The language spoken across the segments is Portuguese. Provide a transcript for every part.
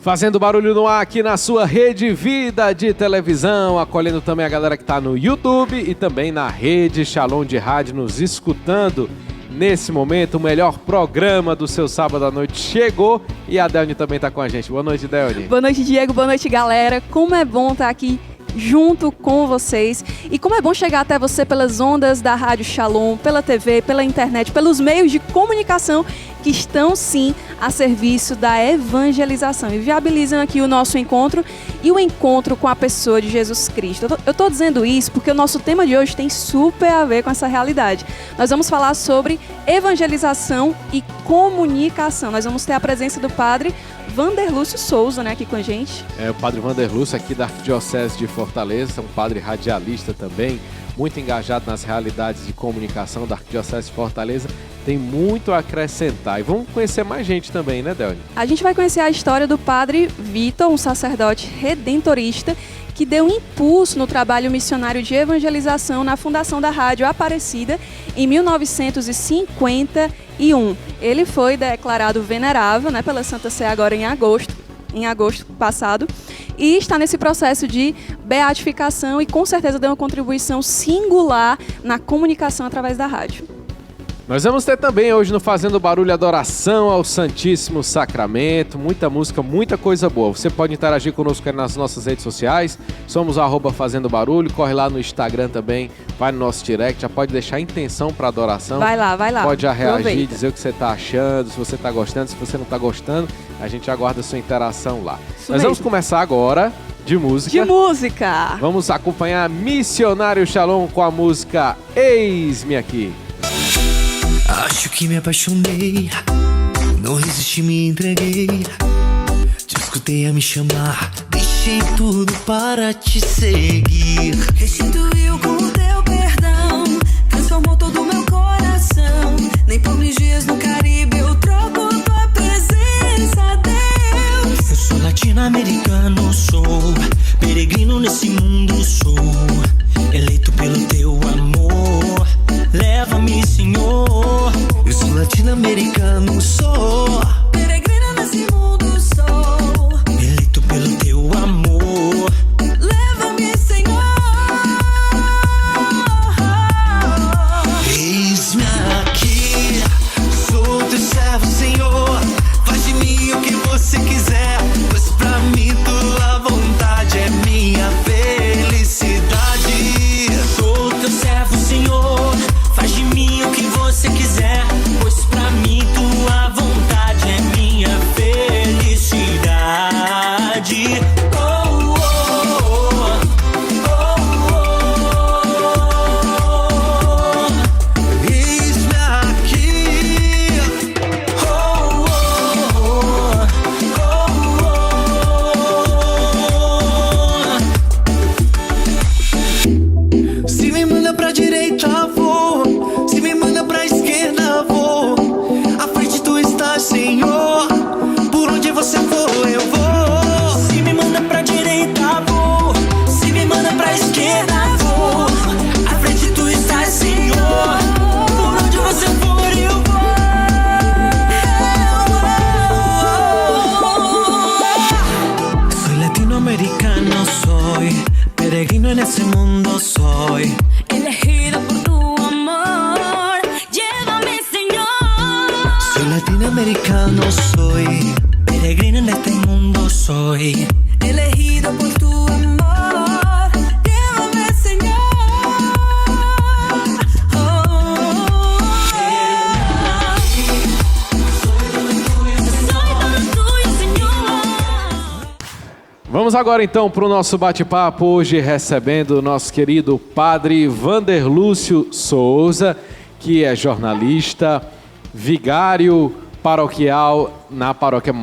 Fazendo barulho no ar aqui na sua Rede Vida de televisão, acolhendo também a galera que está no YouTube e também na Rede Shalom de Rádio, nos escutando. Nesse momento, o melhor programa do seu sábado à noite chegou e a Delny também está com a gente. Boa noite, Delny. Boa noite, Diego. Boa noite, galera. Como é bom estar aqui junto com vocês. E como é bom chegar até você pelas ondas da Rádio Shalom, pela TV, pela internet, pelos meios de comunicação que estão, sim, a serviço da evangelização e viabilizam aqui o nosso encontro e o encontro com a pessoa de Jesus Cristo. Eu estou dizendo isso porque o nosso tema de hoje tem super a ver com essa realidade. Nós vamos falar sobre evangelização e comunicação. Nós vamos ter a presença do padre Vanderlúcio Souza, né, aqui com a gente. O padre Vanderlúcio aqui da Arquidiocese de Fortaleza, um padre radialista também, muito engajado nas realidades de comunicação da Arquidiocese de Fortaleza, tem muito a acrescentar. E vamos conhecer mais gente também, né, Delny? A gente vai conhecer a história do padre Vitor, um sacerdote redentorista, que deu um impulso no trabalho missionário de evangelização na fundação da Rádio Aparecida em 1951. Ele foi declarado venerável, né, pela Santa Sé agora em agosto passado, e está nesse processo de beatificação e com certeza deu uma contribuição singular na comunicação através da rádio. Nós vamos ter também hoje no Fazendo Barulho adoração ao Santíssimo Sacramento, muita música, muita coisa boa. Você pode interagir conosco nas nossas redes sociais, somos @Fazendo Barulho, corre lá no Instagram também, vai no nosso direct, já pode deixar a intenção para adoração. Vai lá. Pode já reagir, Aproveita. dizer o que você está achando, se você está gostando, se você não está gostando, a gente aguarda a sua interação lá. Nós vamos começar agora de música. Vamos acompanhar Missionário Shalom com a música Eis-me Aqui. Acho que me apaixonei, não resisti, me entreguei. Te escutei a me chamar, deixei tudo para te seguir. Restituiu com o teu perdão, transformou todo o meu coração. Nem por mil dias no Caribe eu troco tua presença, Deus. Eu sou latino-americano, sou peregrino nesse mundo, sou eleito pelo teu amor. Leva-me, Senhor. Eu sou latino-americano, sou Peregrina nesse mundo, sou eleito pelo teu amor. Leva-me, Senhor. Eis-me aqui, sou teu servo, Senhor. Faz de mim o que você quiser, pois pra mim tua vontade é minha felicidade. Sou teu servo, Senhor. Faz de mim o que você quiser, pois pra mim tua vontade é minha felicidade. Oh, oh, oh, oh, oh. Eis-me aqui. Oh, oh, oh, oh, oh. Se me manda pra direita, vou. Se me manda pra esquerda, vou. À frente tu estás, Senhor. Por onde você for, eu vou. Se me manda pra direita, vou. Se me manda pra esquerda, vou. À frente tu estás, Senhor. Por onde você for, eu vou. Soy latinoamericano, soy peregrino en ese mundo, soy Elegido por tu amor, llévame, Señor. Soy latinoamericano, soy peregrino en este mundo, soy Elegido por tu amor, llévame, Señor. Soy todo tuyo, Señor. Vamos agora então para o nosso bate-papo, hoje recebendo o nosso querido padre Vanderlúcio Souza, que é jornalista, vigário paroquial na paróquia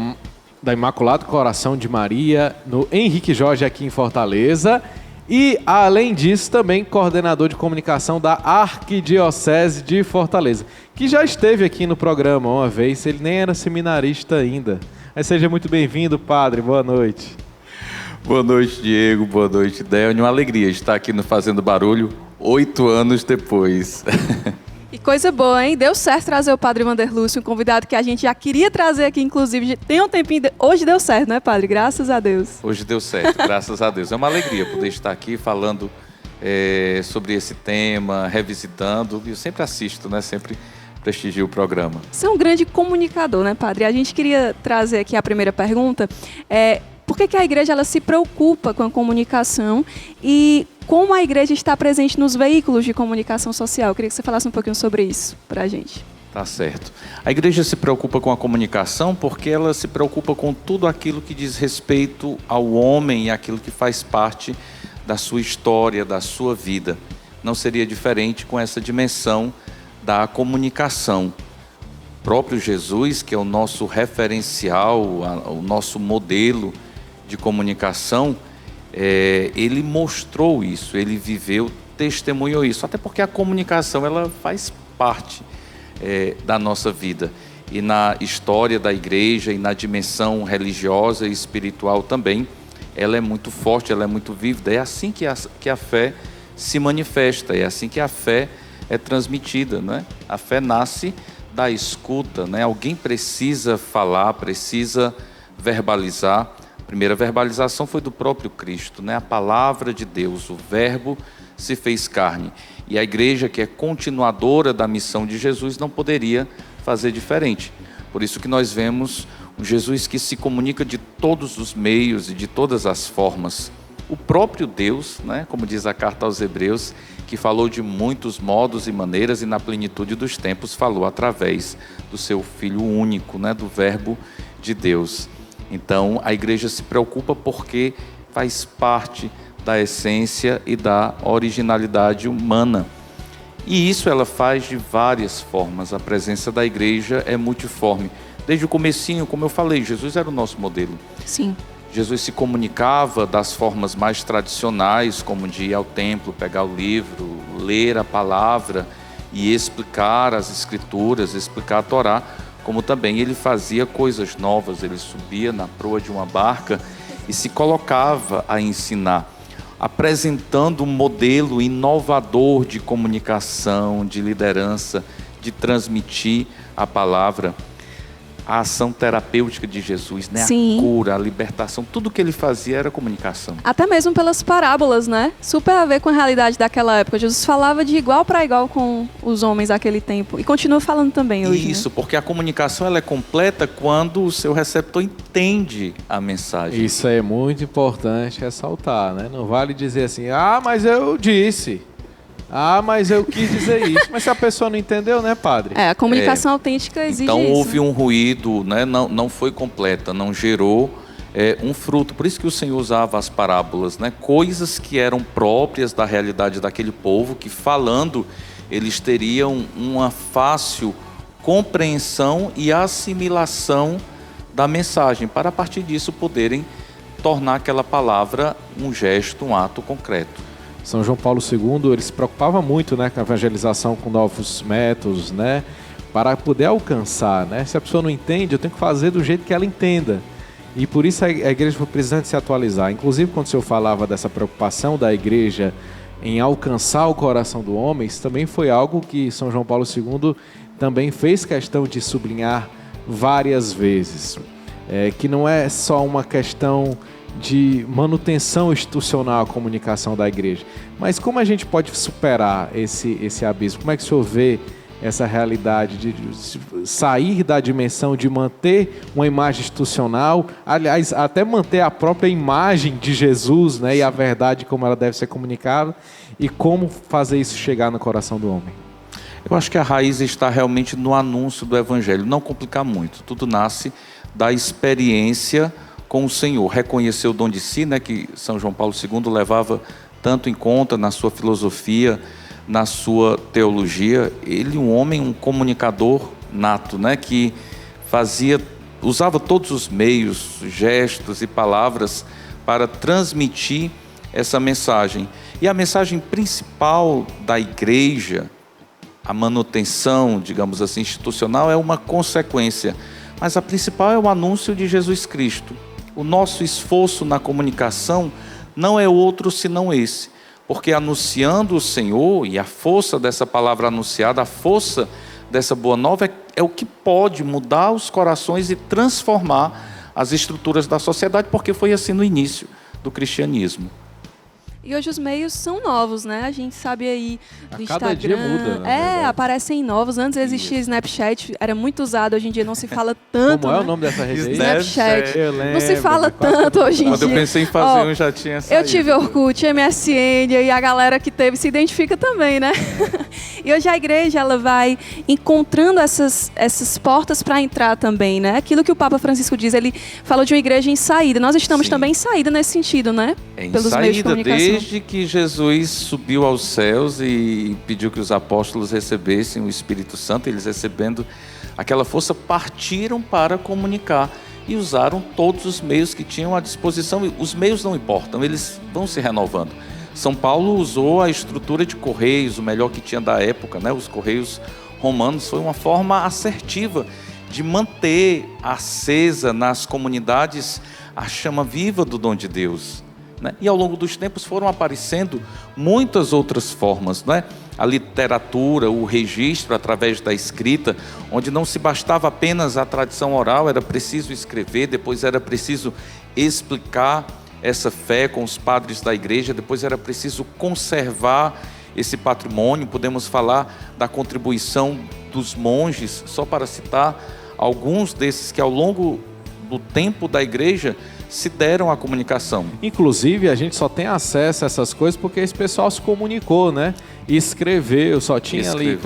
da Imaculado Coração de Maria, no Henrique Jorge aqui em Fortaleza, e além disso também coordenador de comunicação da Arquidiocese de Fortaleza, que já esteve aqui no programa uma vez, ele nem era seminarista ainda. Mas seja muito bem-vindo, padre, boa noite. Boa noite, Diego. Boa noite, Delny. Uma alegria estar aqui no Fazendo Barulho 8 anos depois. E Coisa boa, hein? Deu certo trazer o Padre Vanderlúcio, um convidado que a gente já queria trazer aqui, inclusive, tem um tempinho. Hoje deu certo, né, Padre? Graças a Deus. Hoje deu certo, graças a Deus. É uma alegria poder estar aqui falando sobre esse tema, revisitando. Eu sempre assisto, né? Sempre prestigio o programa. Você é um grande comunicador, né, Padre? A gente queria trazer aqui a primeira pergunta. Por que a igreja ela se preocupa com a comunicação e como a igreja está presente nos veículos de comunicação social? Eu queria que você falasse um pouquinho sobre isso para a gente. Tá certo. A igreja se preocupa com a comunicação porque ela se preocupa com tudo aquilo que diz respeito ao homem e aquilo que faz parte da sua história, da sua vida. Não seria diferente com essa dimensão da comunicação. O próprio Jesus, que é o nosso referencial, o nosso modelo de comunicação, ele mostrou isso, ele viveu, testemunhou isso, até porque a comunicação ela faz parte da nossa vida e na história da igreja e na dimensão religiosa e espiritual também, ela é muito forte, ela é muito vívida, é assim que a fé se manifesta, é assim que a fé é transmitida, né? A fé nasce da escuta, né? Alguém precisa falar, precisa verbalizar. A primeira verbalização foi do próprio Cristo, né? A palavra de Deus, o verbo se fez carne. E a igreja, que é continuadora da missão de Jesus, não poderia fazer diferente. Por isso que nós vemos um Jesus que se comunica de todos os meios e de todas as formas. O próprio Deus, né? Como diz a carta aos Hebreus, que falou de muitos modos e maneiras e na plenitude dos tempos falou através do seu Filho único, né? Do Verbo de Deus. Então, a igreja se preocupa porque faz parte da essência e da originalidade humana. E isso ela faz de várias formas. A presença da igreja é multiforme. Desde o comecinho, como eu falei, Jesus era o nosso modelo. Sim. Jesus se comunicava das formas mais tradicionais, como de ir ao templo, pegar o livro, ler a palavra e explicar as escrituras, explicar a Torá, como também ele fazia coisas novas, ele subia na proa de uma barca e se colocava a ensinar, apresentando um modelo inovador de comunicação, de liderança, de transmitir a palavra. A ação terapêutica de Jesus, né? Sim. A cura, a libertação, tudo que ele fazia era comunicação. Até mesmo pelas parábolas, né? Super a ver com a realidade daquela época. Jesus falava de igual para igual com os homens daquele tempo. E continua falando também hoje. Isso, né? porque a comunicação ela é completa quando o seu receptor entende a mensagem. Isso é muito importante ressaltar, né? Não vale dizer assim, mas eu disse. Mas eu quis dizer isso. Mas se a pessoa não entendeu, né, padre? A comunicação autêntica exige então, isso. Então houve um ruído, né? Não foi completa, não gerou um fruto. Por isso que o Senhor usava as parábolas, né? Coisas que eram próprias da realidade daquele povo, que falando, eles teriam uma fácil compreensão e assimilação da mensagem, para a partir disso poderem tornar aquela palavra um gesto, um ato concreto. São João Paulo II, ele se preocupava muito, né, com a evangelização, com novos métodos, né, para poder alcançar, né? Se a pessoa não entende, eu tenho que fazer do jeito que ela entenda. E por isso a igreja foi precisando se atualizar. Inclusive, quando o senhor falava dessa preocupação da igreja em alcançar o coração do homem, isso também foi algo que São João Paulo II também fez questão de sublinhar várias vezes. Que não é só uma questão de manutenção institucional a comunicação da igreja. Mas como a gente pode superar esse abismo? Como é que o senhor vê essa realidade de sair da dimensão de manter uma imagem institucional, aliás, até manter a própria imagem de Jesus, né, e a verdade como ela deve ser comunicada, e como fazer isso chegar no coração do homem? Eu acho que a raiz está realmente no anúncio do Evangelho, não complicar muito. Tudo nasce da experiência com o Senhor, reconhecer o dom de si, né, que São João Paulo II levava tanto em conta na sua filosofia, na sua teologia. Ele, um homem, um comunicador nato, né, que usava todos os meios, gestos e palavras para transmitir essa mensagem. E a mensagem principal da igreja, a manutenção, digamos assim, institucional, é uma consequência, mas a principal é o anúncio de Jesus Cristo. O nosso esforço na comunicação não é outro senão esse. Porque anunciando o Senhor, e a força dessa palavra anunciada, a força dessa boa nova é o que pode mudar os corações e transformar as estruturas da sociedade, porque foi assim no início do cristianismo. E hoje os meios são novos, né? A gente sabe aí do A cada Instagram. dia muda, na verdade. Aparecem novos. Antes existia Snapchat, era muito usado. Hoje em dia não se fala tanto. Como é né? o nome dessa rede aí? Snapchat. Eu lembro, Não se fala quase tanto hoje em Quando dia. eu pensei em fazer já tinha saído. Eu tive Orkut, MSN, e a galera que teve se identifica também, né? E hoje a igreja ela vai encontrando essas portas para entrar também, né? Aquilo que o Papa Francisco diz, ele falou de uma igreja em saída. Nós estamos Sim. também em saída nesse sentido, né? Em Pelos meios de saída, comunicação. desde que Jesus subiu aos céus e pediu que os apóstolos recebessem o Espírito Santo, eles recebendo aquela força, partiram para comunicar e usaram todos os meios que tinham à disposição. Os meios não importam, eles vão se renovando. São Paulo usou a estrutura de correios, o melhor que tinha da época, né? Os correios romanos, foi uma forma assertiva de manter acesa nas comunidades a chama viva do dom de Deus, né? E ao longo dos tempos foram aparecendo muitas outras formas, né? A literatura, o registro através da escrita, onde não se bastava apenas a tradição oral, era preciso escrever, depois era preciso explicar essa fé com os padres da igreja, depois era preciso conservar esse patrimônio. Podemos falar da contribuição dos monges, só para citar alguns desses que ao longo do tempo da igreja se deram à comunicação. Inclusive, a gente só tem acesso a essas coisas porque esse pessoal se comunicou, né? E escreveu, só tinha ali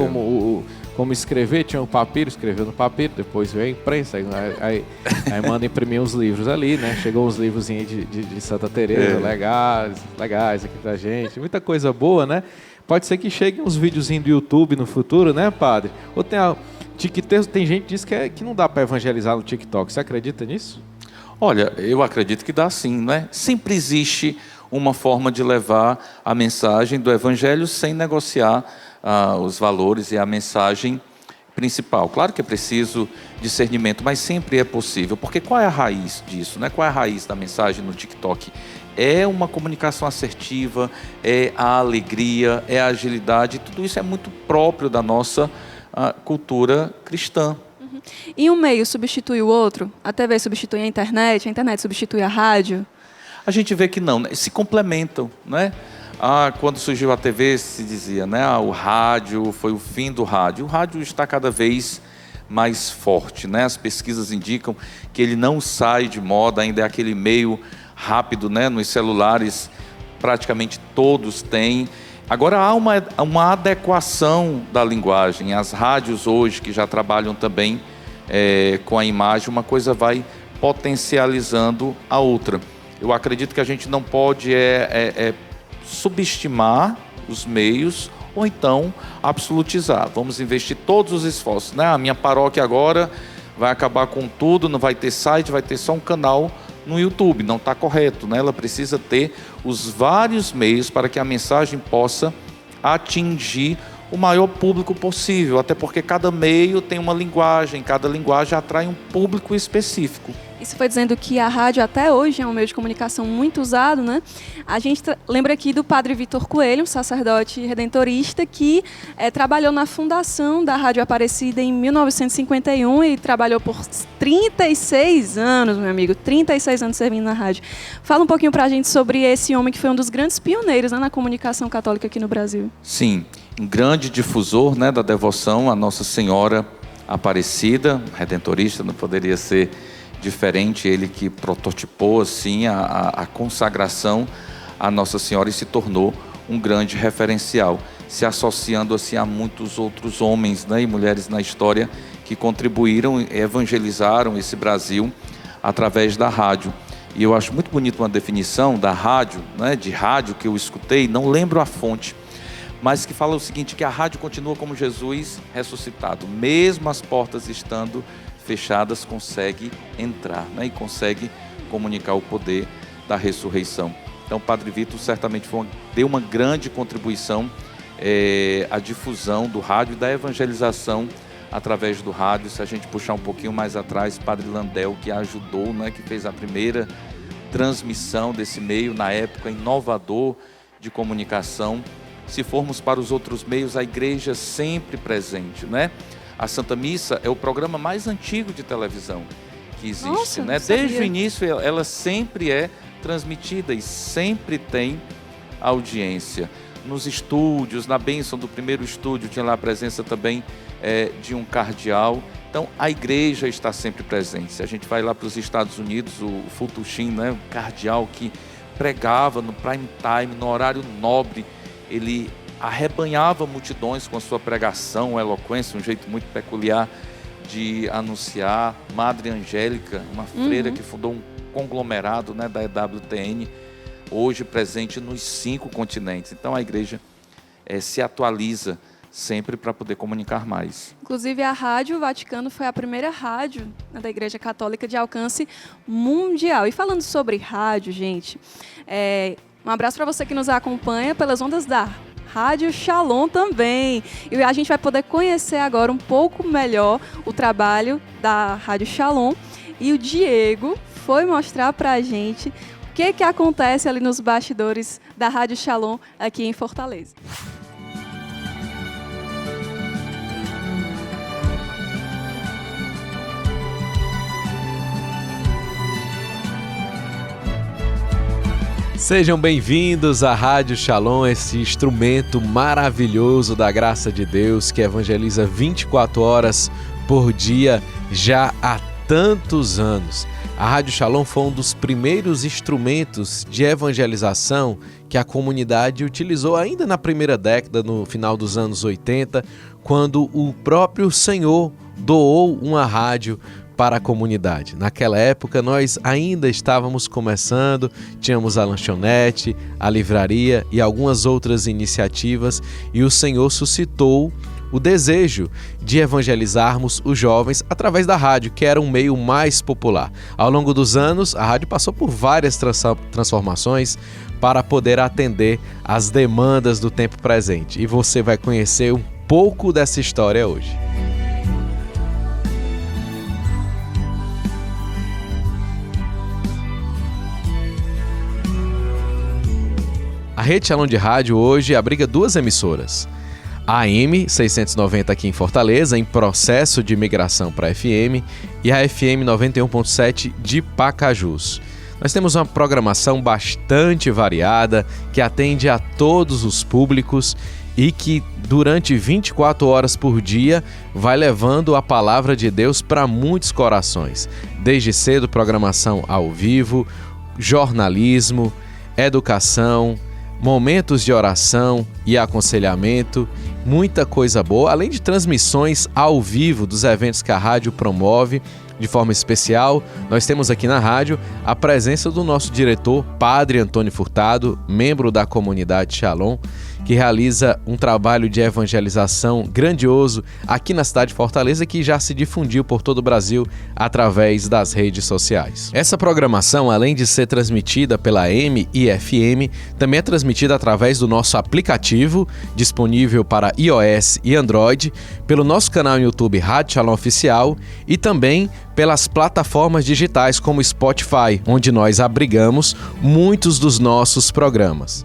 como escrever, tinha o papiro, escreveu no papiro, depois veio a imprensa, aí manda imprimir os livros ali, né? Chegou uns livrozinhos de Santa Teresa, legais aqui pra gente, muita coisa boa, né? Pode ser que cheguem uns videozinhos do YouTube no futuro, né, padre? Ou tem gente que diz que não dá para evangelizar no TikTok, você acredita nisso? Olha, eu acredito que dá sim, né? Sempre existe uma forma de levar a mensagem do Evangelho sem negociar os valores e a mensagem principal. Claro que é preciso discernimento, mas sempre é possível. Porque qual é a raiz disso, né? Qual é a raiz da mensagem no TikTok? É uma comunicação assertiva, é a alegria, é a agilidade. Tudo isso é muito próprio da nossa cultura cristã. E um meio substitui o outro? A TV substitui a internet substitui a rádio? A gente vê que não, né? Se complementam, né? Quando surgiu a TV se dizia, né? O rádio foi o fim do rádio. O rádio está cada vez mais forte, né? As pesquisas indicam que ele não sai de moda, ainda é aquele meio rápido, né? Nos celulares praticamente todos têm. Agora há uma adequação da linguagem. As rádios hoje que já trabalham também com a imagem, uma coisa vai potencializando a outra. Eu acredito que a gente não pode subestimar os meios ou então absolutizar. Vamos investir todos os esforços, né? A minha paróquia agora vai acabar com tudo, não vai ter site, vai ter só um canal no YouTube. Não está correto, né? Ela precisa ter os vários meios para que a mensagem possa atingir o maior público possível, até porque cada meio tem uma linguagem, cada linguagem atrai um público específico. Isso foi dizendo que a rádio até hoje é um meio de comunicação muito usado, né? A gente lembra aqui do padre Vitor Coelho, um sacerdote redentorista, que trabalhou na fundação da Rádio Aparecida em 1951 e trabalhou por 36 anos, meu amigo, 36 anos servindo na rádio. Fala um pouquinho pra gente sobre esse homem que foi um dos grandes pioneiros, né, na comunicação católica aqui no Brasil. Sim, um grande difusor, né, da devoção à Nossa Senhora Aparecida, redentorista, não poderia ser diferente, ele que prototipou assim a consagração à Nossa Senhora e se tornou um grande referencial, se associando assim a muitos outros homens, né, e mulheres na história que contribuíram e evangelizaram esse Brasil através da rádio. E eu acho muito bonito uma definição da rádio, né, de rádio que eu escutei, não lembro a fonte, mas que fala o seguinte, que a rádio continua como Jesus ressuscitado, mesmo as portas estando fechadas, consegue entrar, né, e consegue comunicar o poder da ressurreição. Então o Padre Vitor certamente deu uma grande contribuição à difusão do rádio e da evangelização através do rádio. Se a gente puxar um pouquinho mais atrás, Padre Landel, que ajudou, né, que fez a primeira transmissão desse meio na época, inovador, de comunicação. Se formos para os outros meios, a igreja sempre presente, né? A Santa Missa é o programa mais antigo de televisão que existe, Nossa, né? não sabia. Desde o início ela sempre é transmitida e sempre tem audiência. Nos estúdios, na bênção do primeiro estúdio, tinha lá a presença também de um cardeal. Então, a igreja está sempre presente. Se a gente vai lá para os Estados Unidos, o Futuchin, né, um cardeal que pregava no prime time, no horário nobre, ele arrebanhava multidões com a sua pregação, eloquência, um jeito muito peculiar de anunciar. Madre Angélica, uma freira que fundou um conglomerado, né, da EWTN, hoje presente nos 5 continentes. Então a igreja se atualiza sempre para poder comunicar mais. Inclusive, a Rádio Vaticano foi a primeira rádio, né, da Igreja Católica de alcance mundial. E falando sobre rádio, gente, um abraço para você que nos acompanha pelas ondas da Rádio Shalom também. E a gente vai poder conhecer agora um pouco melhor o trabalho da Rádio Shalom. E o Diego foi mostrar para a gente o que acontece ali nos bastidores da Rádio Shalom aqui em Fortaleza. Sejam bem-vindos à Rádio Shalom, esse instrumento maravilhoso da graça de Deus que evangeliza 24 horas por dia já há tantos anos. A Rádio Shalom foi um dos primeiros instrumentos de evangelização que a comunidade utilizou ainda na primeira década, no final dos anos 80, quando o próprio Senhor doou uma rádio para a comunidade. Naquela época nós ainda estávamos começando, tínhamos a lanchonete, a livraria e algumas outras iniciativas, e o Senhor suscitou o desejo de evangelizarmos os jovens através da rádio, que era um meio mais popular. Ao longo dos anos, a rádio passou por várias transformações para poder atender às demandas do tempo presente, e você vai conhecer um pouco dessa história hoje. A Rede Shalom de Rádio hoje abriga 2 emissoras. A AM 690 aqui em Fortaleza, em processo de migração para a FM, e a FM 91.7 de Pacajus. Nós temos uma programação bastante variada, que atende a todos os públicos e que durante 24 horas por dia vai levando a palavra de Deus para muitos corações. Desde cedo, programação ao vivo, jornalismo, educação, momentos de oração e aconselhamento, muita coisa boa, além de transmissões ao vivo dos eventos que a rádio promove. De forma especial, nós temos aqui na rádio a presença do nosso diretor, Padre Antônio Furtado, membro da comunidade Shalom, que realiza um trabalho de evangelização grandioso aqui na cidade de Fortaleza, que já se difundiu por todo o Brasil através das redes sociais. Essa programação, além de ser transmitida pela AM e FM, também é transmitida através do nosso aplicativo, disponível para iOS e Android, pelo nosso canal no YouTube Rádio Shalom Oficial e também pelas plataformas digitais como Spotify, onde nós abrigamos muitos dos nossos programas.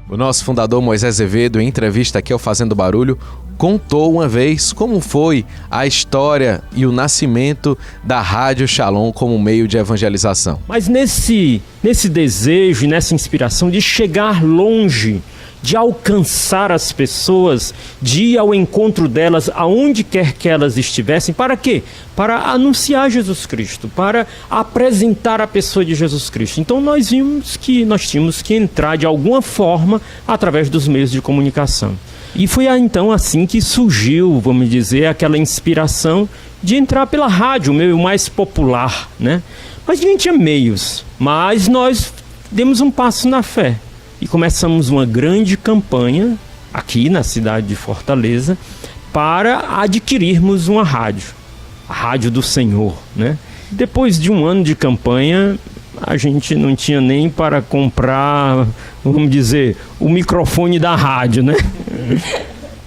O nosso fundador Moisés Azevedo, em entrevista aqui ao Fazendo Barulho, contou uma vez como foi a história e o nascimento da Rádio Shalom como meio de evangelização. Mas nesse desejo e nessa inspiração de chegar longe, de alcançar as pessoas, de ir ao encontro delas, aonde quer que elas estivessem, para quê? Para anunciar Jesus Cristo, para apresentar a pessoa de Jesus Cristo. Então nós vimos que nós tínhamos que entrar de alguma forma através dos meios de comunicação. E foi então assim que surgiu, vamos dizer, aquela inspiração de entrar pela rádio, o meio mais popular, né? Mas a gente tinha meios, mas nós demos um passo na fé. E começamos uma grande campanha aqui na cidade de Fortaleza para adquirirmos uma rádio, a Rádio do Senhor, né? Depois de um ano de campanha, a gente não tinha nem para comprar, vamos dizer, o microfone da rádio, né?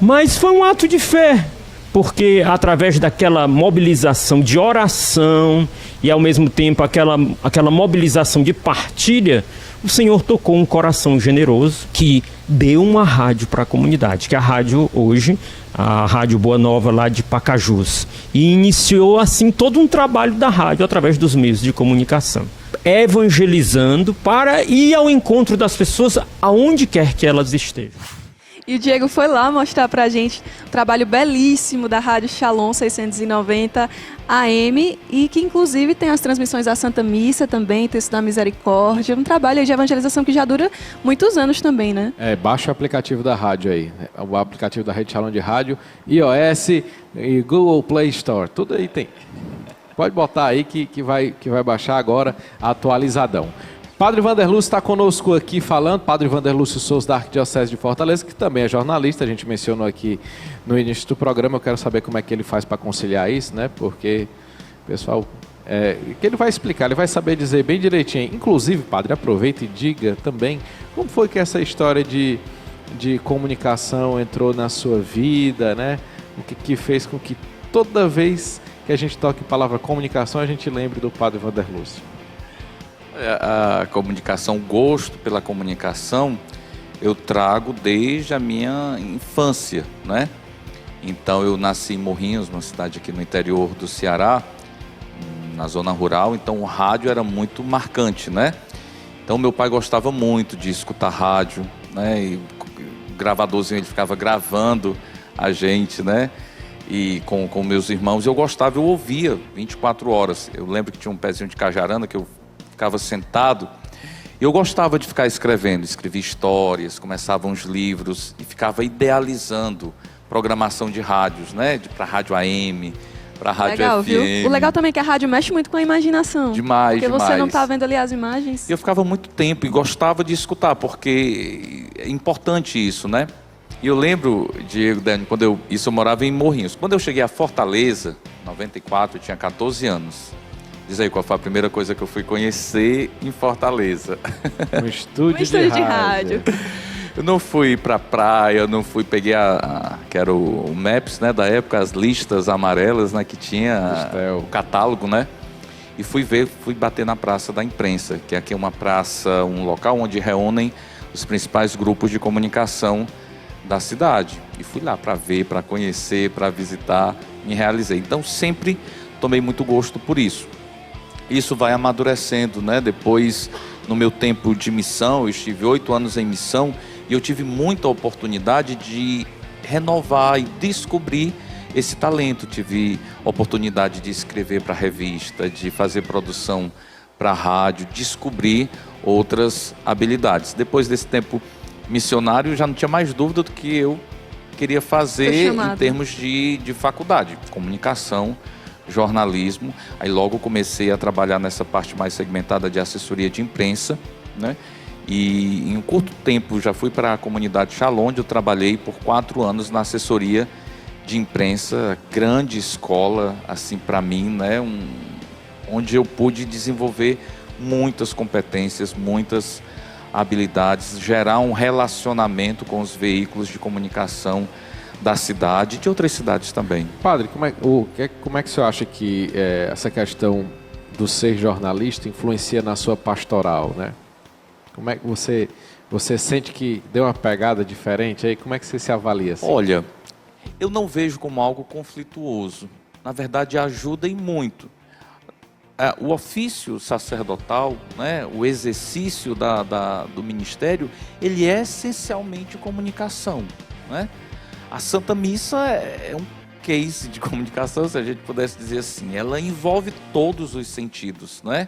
Mas foi um ato de fé. porque através daquela mobilização de oração e ao mesmo tempo aquela mobilização de partilha, o Senhor tocou um coração generoso que deu uma rádio para a comunidade, que é a rádio hoje, a Rádio Boa Nova lá de Pacajus. E iniciou assim todo um trabalho da rádio através dos meios de comunicação, evangelizando para ir ao encontro das pessoas aonde quer que elas estejam. E o Diego foi lá mostrar pra gente um trabalho belíssimo da Rádio Shalom 690 AM e que inclusive tem as transmissões da Santa Missa também, Texto da Misericórdia, um trabalho aí de evangelização que já dura muitos anos também, né? Baixa o aplicativo da rádio aí, o aplicativo da Rede Shalom de Rádio, iOS e Google Play Store, tudo aí tem. Pode botar aí que vai baixar agora atualizadão. Padre Vanderlúcio está conosco aqui falando, Padre Vanderlúcio Souza da Arquidiocese de Fortaleza, que também é jornalista, a gente mencionou aqui no início do programa, eu quero saber como é que ele faz para conciliar isso, né? Porque, pessoal, que ele vai explicar, ele vai saber dizer bem direitinho. Inclusive, Padre, aproveita e diga também como foi que essa história de comunicação entrou na sua vida, né? O que fez com que toda vez que a gente toque a palavra comunicação, a gente lembre do Padre Vanderlúcio. A comunicação, o gosto pela comunicação, eu trago desde a minha infância, né? Então eu nasci em Morrinhos, uma cidade aqui no interior do Ceará, na zona rural, então o rádio era muito marcante, né? Então meu pai gostava muito de escutar rádio, né? E o gravadorzinho, ele ficava gravando a gente, né? E com meus irmãos, eu gostava, eu ouvia 24 horas. Eu lembro que tinha um pezinho de cajarana que eu ficava sentado, e eu gostava de ficar escrevendo, escrevia histórias, começavam os livros e ficava idealizando programação de rádios, né? Para rádio AM, para rádio legal, FM. Viu? O legal também é que a rádio mexe muito com a imaginação. Demais, porque demais. Você não está vendo ali as imagens. E eu ficava muito tempo e gostava de escutar, porque é importante isso, né? E eu lembro, Diego, Dani, eu morava em Morrinhos. Quando eu cheguei a Fortaleza, em 94, eu tinha 14 anos. Diz aí, qual foi a primeira coisa que eu fui conhecer em Fortaleza? Um estúdio de rádio. Eu não fui pra praia, peguei que era o Maps, né, da época, as listas amarelas, né, que tinha o catálogo, né? E fui bater na Praça da Imprensa, que aqui é uma praça, um local onde reúnem os principais grupos de comunicação da cidade. E fui lá para ver, para conhecer, para visitar, me realizei. Então sempre tomei muito gosto por isso. Isso vai amadurecendo, né? Depois, no meu tempo de missão, eu estive 8 anos em missão e eu tive muita oportunidade de renovar e descobrir esse talento. Tive oportunidade de escrever para revista, de fazer produção para rádio, descobrir outras habilidades. Depois desse tempo missionário, já não tinha mais dúvida do que eu queria fazer em termos de faculdade, comunicação, jornalismo. Aí logo comecei a trabalhar nessa parte mais segmentada de assessoria de imprensa, né? E em um curto tempo já fui para a comunidade Shalom, onde eu trabalhei por 4 anos na assessoria de imprensa, grande escola, assim, para mim, né? Onde eu pude desenvolver muitas competências, muitas habilidades, gerar um relacionamento com os veículos de comunicação da cidade e de outras cidades também. Padre, como é que o senhor acha que essa questão do ser jornalista influencia na sua pastoral, né? Como é que você sente que deu uma pegada diferente aí? Como é que você se avalia assim? Olha, eu não vejo como algo conflituoso. Na verdade, ajuda e muito. O ofício sacerdotal, né, o exercício do ministério, ele é essencialmente comunicação, né? A Santa Missa é um case de comunicação, se a gente pudesse dizer assim. Ela envolve todos os sentidos, né?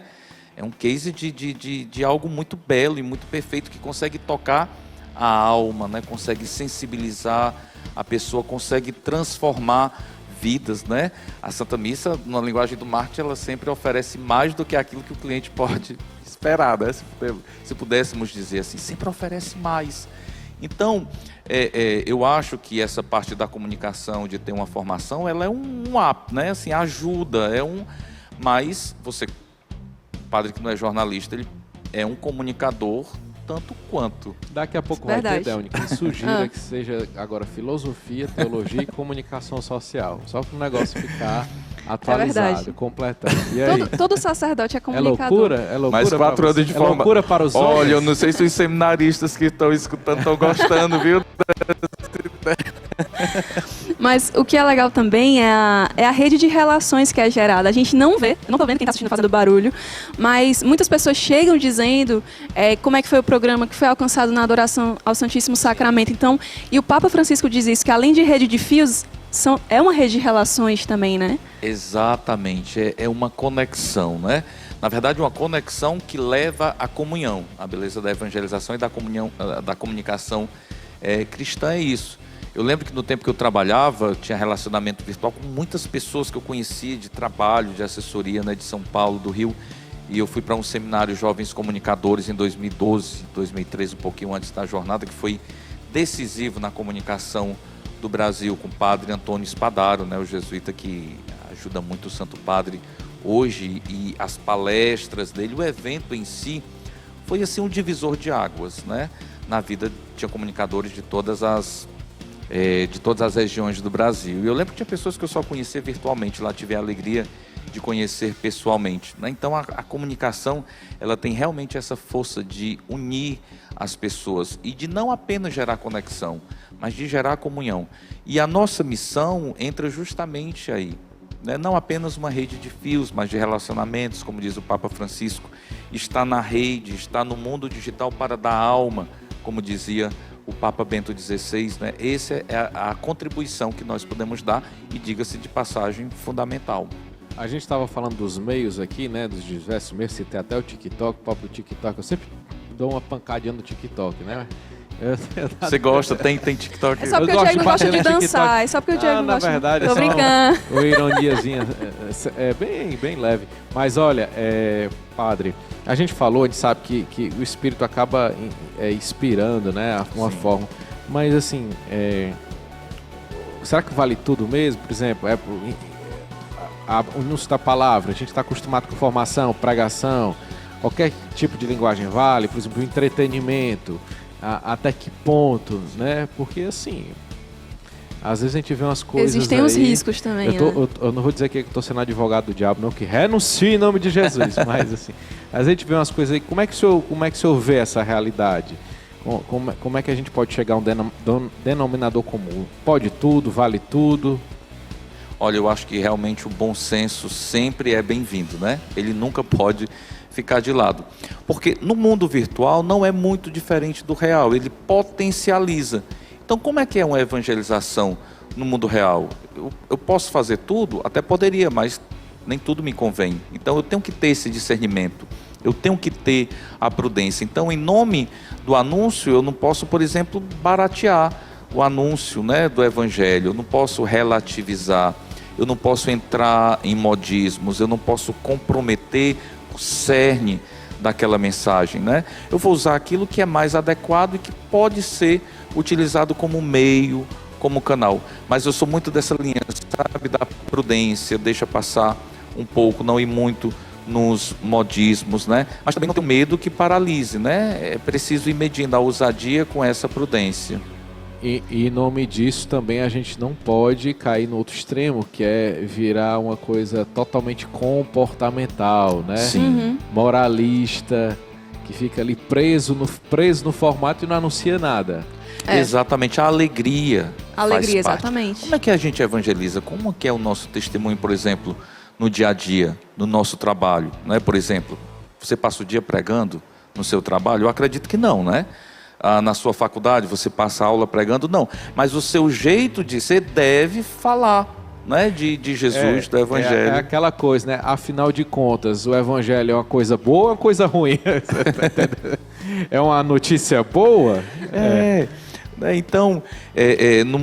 É um case de algo muito belo e muito perfeito que consegue tocar a alma, né? Consegue sensibilizar a pessoa, consegue transformar vidas, né? A Santa Missa, na linguagem do marketing, ela sempre oferece mais do que aquilo que o cliente pode esperar, né? Se pudéssemos dizer assim, sempre oferece mais. Então, eu acho que essa parte da comunicação, de ter uma formação, ela é um up, né? Assim, ajuda, mas você, padre que não é jornalista, ele é um comunicador tanto quanto. Daqui a pouco vai ter, Verdade. Delny, que sugira que seja agora filosofia, teologia e comunicação social. Só para o negócio ficar atualizado, verdade. completando. E aí? Todo sacerdote é É comunicador. loucura? É loucura Mas pra 4 anos você? de É forma... loucura para os homens? Olha, eu não sei se os seminaristas que estão escutando estão gostando, viu? Mas o que é legal também é a rede de relações que é gerada. A gente não vê, eu não tô vendo quem tá assistindo fazendo barulho, mas muitas pessoas chegam dizendo como é que foi o programa que foi alcançado na adoração ao Santíssimo Sacramento. Então, e o Papa Francisco diz isso, que além de rede de fios, é uma rede de relações também, né? Exatamente, é uma conexão, né? Na verdade, uma conexão que leva à comunhão. A beleza da evangelização e da comunhão, da comunicação cristã é isso. Eu lembro que no tempo que eu trabalhava, tinha relacionamento virtual com muitas pessoas que eu conhecia de trabalho, de assessoria, né, de São Paulo, do Rio. E eu fui para um seminário Jovens Comunicadores em 2012, 2013, um pouquinho antes da jornada, que foi decisivo na comunicação do Brasil, com o padre Antônio Spadaro, né, o jesuíta que ajuda muito o Santo Padre hoje, e as palestras dele, o evento em si, foi assim um divisor de águas, né? Na vida tinha comunicadores de todas as regiões do Brasil. E eu lembro que tinha pessoas que eu só conhecia virtualmente, lá tive a alegria de conhecer pessoalmente, né? Então a comunicação, ela tem realmente essa força de unir as pessoas e de não apenas gerar conexão, mas de gerar comunhão. E a nossa missão entra justamente aí, né? Não apenas uma rede de fios, mas de relacionamentos, como diz o Papa Francisco, está na rede, está no mundo digital para dar alma, como dizia o Papa Bento XVI, né? Essa é a contribuição que nós podemos dar e, diga-se de passagem, fundamental. A gente estava falando dos meios aqui, né? Dos diversos meios, citei até o TikTok, o próprio TikTok. Eu sempre dou uma pancadinha no TikTok, né? Você gosta? Tem TikTok? É só porque Eu o gosto Diego de não gosta bater de no dançar. TikTok. É só porque o Diego não na gosta. verdade, Tô é só brincando. uma ironiazinha. É bem leve. Mas olha, padre, a gente falou, a gente sabe que o Espírito acaba inspirando, né? Uma Sim. forma. Mas assim, será que vale tudo mesmo? Por exemplo, o anúncio da palavra, a gente está acostumado com formação, pregação, qualquer tipo de linguagem vale, por exemplo, o entretenimento, até que ponto, né? Porque assim, às vezes a gente vê umas coisas. Existem os riscos também. Eu não vou dizer que eu estou sendo advogado do diabo, não, que renuncie em nome de Jesus, mas assim, a gente vê umas coisas aí. Como é que o senhor vê essa realidade? Como é que a gente pode chegar a um denominador comum? Pode tudo, vale tudo? Olha, eu acho que realmente o bom senso sempre é bem-vindo, né? Ele nunca pode ficar de lado. Porque no mundo virtual não é muito diferente do real, ele potencializa. Então, como é que é uma evangelização no mundo real? Eu posso fazer tudo? Até poderia, mas nem tudo me convém. Então, eu tenho que ter esse discernimento, eu tenho que ter a prudência. Então, em nome do anúncio, eu não posso, por exemplo, baratear o anúncio, né, do evangelho, eu não posso relativizar, eu não posso entrar em modismos, eu não posso comprometer o cerne daquela mensagem, né? Eu vou usar aquilo que é mais adequado e que pode ser utilizado como meio, como canal. Mas eu sou muito dessa linha, sabe, da prudência, deixa passar um pouco, não ir muito nos modismos, né? Mas também não tenho medo que paralise, né? É preciso ir medindo a ousadia com essa prudência. E em nome disso também a gente não pode cair no outro extremo, que é virar uma coisa totalmente comportamental, né? Sim. Moralista, que fica ali preso no formato e não anuncia nada. Exatamente, a alegria. Alegria, faz parte. exatamente. Como é que a gente evangeliza? Como que é o nosso testemunho, por exemplo, no dia a dia, no nosso trabalho, né? Por exemplo, você passa o dia pregando no seu trabalho? Eu acredito que não, né? Na sua faculdade, você passa a aula pregando? Não. Mas o seu jeito de ser deve falar, né? De Jesus, do Evangelho. É aquela coisa, né? Afinal de contas, o Evangelho é uma coisa boa ou uma coisa ruim? É uma notícia boa? Né? Então, no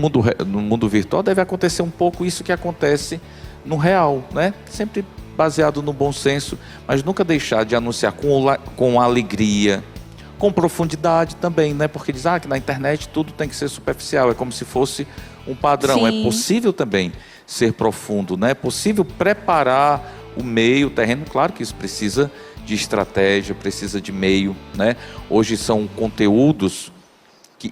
mundo virtual deve acontecer um pouco isso que acontece no real, né? Sempre baseado no bom senso, mas nunca deixar de anunciar com alegria, com profundidade também, né? Porque diz que na internet tudo tem que ser superficial, é como se fosse um padrão. Sim. É possível também ser profundo, né? É possível preparar o meio, o terreno. Claro que isso precisa de estratégia, precisa de meio, né? Hoje são conteúdos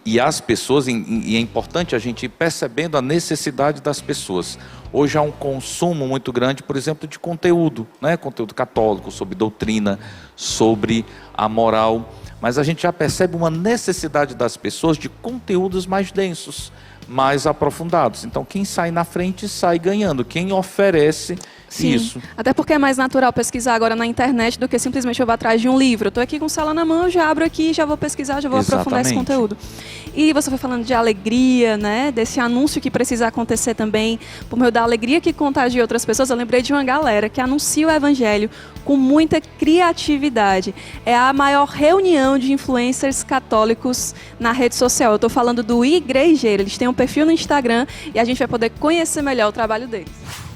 e as pessoas, e é importante a gente ir percebendo a necessidade das pessoas. Hoje há um consumo muito grande, por exemplo, de conteúdo, né? Conteúdo católico, sobre doutrina, sobre a moral. Mas a gente já percebe uma necessidade das pessoas de conteúdos mais densos, mais aprofundados. Então, quem sai na frente sai ganhando. Quem oferece isso. Até porque é mais natural pesquisar agora na internet do que simplesmente eu vou atrás de um livro. Eu estou aqui com o celular na mão, eu já abro aqui, já vou pesquisar, já vou aprofundar esse conteúdo. E você foi falando de alegria, né? Desse anúncio que precisa acontecer também, por meio da alegria que contagia outras pessoas. Eu lembrei de uma galera que anuncia o evangelho com muita criatividade. É a maior reunião de influencers católicos na rede social. Eu estou falando do Igrejeiro. Eles têm um perfil no Instagram e a gente vai poder conhecer melhor o trabalho deles.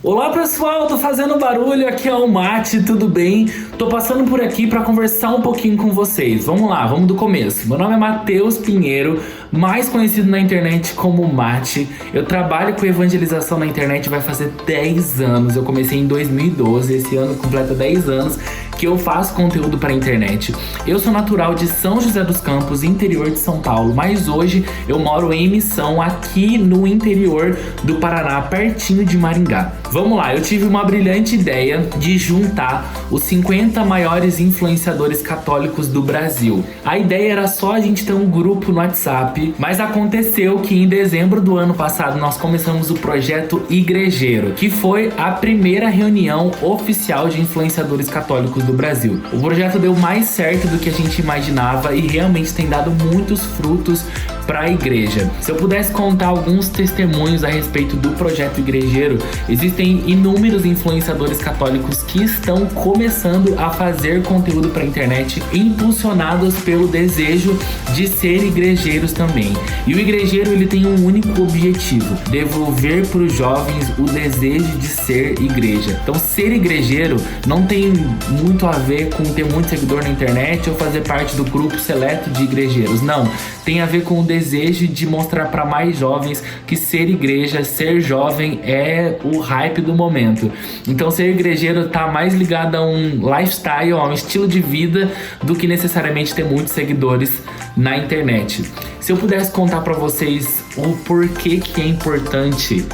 Olá pessoal, tô fazendo barulho, aqui é o Mate, tudo bem? Tô passando por aqui para conversar um pouquinho com vocês. Vamos lá, vamos do começo. Meu nome é Matheus Pinheiro, mais conhecido na internet como Mate. Eu trabalho com evangelização na internet, vai fazer 10 anos. Eu comecei em 2012, esse ano completa 10 anos que eu faço conteúdo para a internet. Eu sou natural de São José dos Campos, interior de São Paulo, mas hoje eu moro em Missão, aqui no interior do Paraná, pertinho de Maringá. Vamos lá, eu tive uma brilhante ideia de juntar os 50 maiores influenciadores católicos do Brasil. A ideia era só a gente ter um grupo no WhatsApp, mas aconteceu que em dezembro do ano passado nós começamos o projeto Igrejeiro, que foi a primeira reunião oficial de influenciadores católicos do Brasil. O projeto deu mais certo do que a gente imaginava e realmente tem dado muitos frutos para a igreja. Se eu pudesse contar alguns testemunhos a respeito do projeto Igrejeiro, existem inúmeros influenciadores católicos que estão começando a fazer conteúdo para a internet, impulsionados pelo desejo de ser igrejeiros também. E o Igrejeiro, ele tem um único objetivo: devolver para os jovens o desejo de ser igreja. Então, ser igrejeiro não tem muito a ver com ter muito seguidor na internet ou fazer parte do grupo seleto de igrejeiros. Não, tem a ver com o desejo de mostrar para mais jovens que ser igreja, ser jovem é o hype do momento. Então, ser igrejeiro tá mais ligado a um lifestyle, a um estilo de vida, do que necessariamente ter muitos seguidores na internet. Se eu pudesse contar para vocês o porquê que é importante,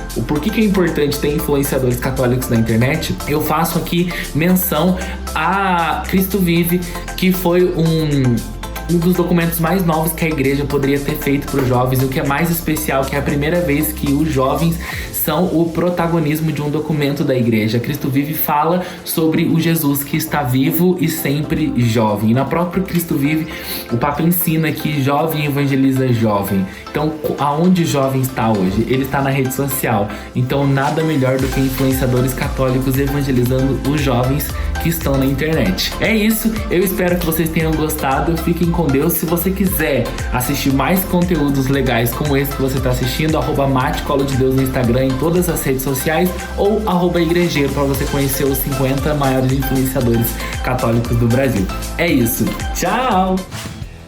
ter influenciadores católicos na internet, eu faço aqui menção a Cristo Vive, que foi um dos documentos mais novos que a igreja poderia ter feito para os jovens. O que é mais especial, que é a primeira vez que os jovens são o protagonismo de um documento da igreja. Cristo Vive fala sobre o Jesus que está vivo e sempre jovem. E na própria Cristo Vive, o Papa ensina que jovem evangeliza jovem. Então, aonde o jovem está hoje? Ele está na rede social. Então, nada melhor do que influenciadores católicos evangelizando os jovens que estão na internet. É isso, eu espero que vocês tenham gostado. Fiquem com Deus. Se você quiser assistir mais conteúdos legais como esse que você está assistindo, @MateColoDeDeus no Instagram, em todas as redes sociais, ou @Igrejeiro, para você conhecer os 50 maiores influenciadores católicos do Brasil. É isso, tchau!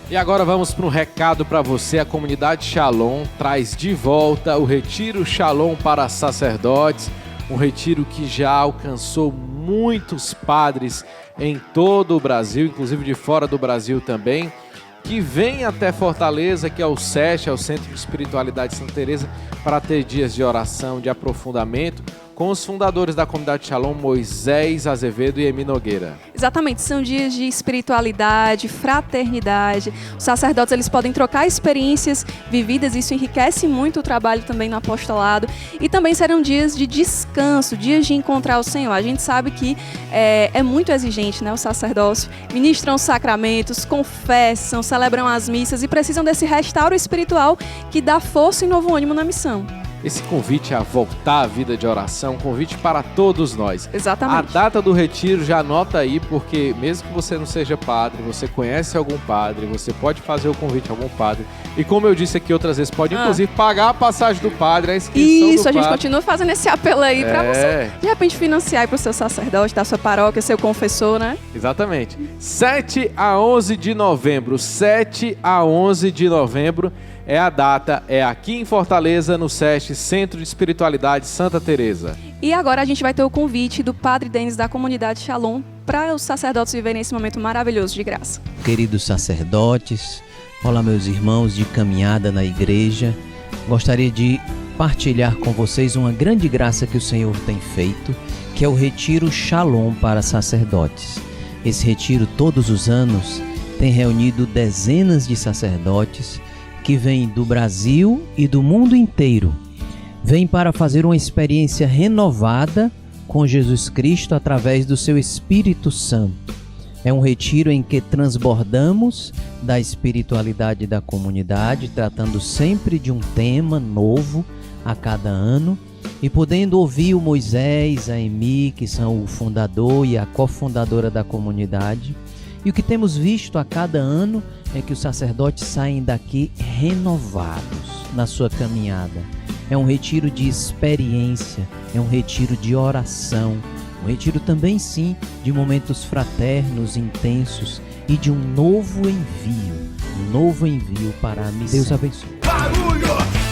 E agora vamos para um recado para você. A comunidade Shalom traz de volta o Retiro Shalom para sacerdotes, um retiro que já alcançou muitos padres em todo o Brasil, inclusive de fora do Brasil também, que vem até Fortaleza, que é o SESC, é o Centro de Espiritualidade Santa Teresa, para ter dias de oração, de aprofundamento, com os fundadores da comunidade Shalom, Moisés Azevedo e Emi Nogueira. Exatamente, são dias de espiritualidade, fraternidade. Os sacerdotes, eles podem trocar experiências vividas, isso enriquece muito o trabalho também no apostolado. E também serão dias de descanso, dias de encontrar o Senhor. A gente sabe que é muito exigente, né, o sacerdócio. Ministram os sacramentos, confessam, celebram as missas e precisam desse restauro espiritual que dá força e novo ânimo na missão. Esse convite a voltar à vida de oração, convite para todos nós. Exatamente. A data do retiro, já anota aí, porque mesmo que você não seja padre, você conhece algum padre, você pode fazer o convite a algum padre. E como eu disse aqui outras vezes, pode inclusive pagar a passagem do padre, a inscrição do padre. Isso, a gente continua fazendo esse apelo aí para você, de repente, financiar para o seu sacerdote, da sua paróquia, seu confessor, né? Exatamente. 7 a 11 de novembro, 7 a 11 de novembro é a data, é aqui em Fortaleza, no SESC, Centro de Espiritualidade Santa Teresa. E agora a gente vai ter o convite do Padre Denis da comunidade Shalom para os sacerdotes viverem esse momento maravilhoso de graça. Queridos sacerdotes, olá meus irmãos de caminhada na igreja, gostaria de partilhar com vocês uma grande graça que o Senhor tem feito, que é o Retiro Shalom para sacerdotes. Esse retiro todos os anos tem reunido dezenas de sacerdotes que vêm do Brasil e do mundo inteiro. Vêm para fazer uma experiência renovada com Jesus Cristo através do seu Espírito Santo. É um retiro em que transbordamos da espiritualidade da comunidade, tratando sempre de um tema novo a cada ano e podendo ouvir o Moisés, a Emi, que são o fundador e a cofundadora da comunidade. E o que temos visto a cada ano é que os sacerdotes saem daqui renovados na sua caminhada. É um retiro de experiência, é um retiro de oração, um retiro também sim de momentos fraternos, intensos e de um novo envio para a missão. Deus abençoe. Barulho!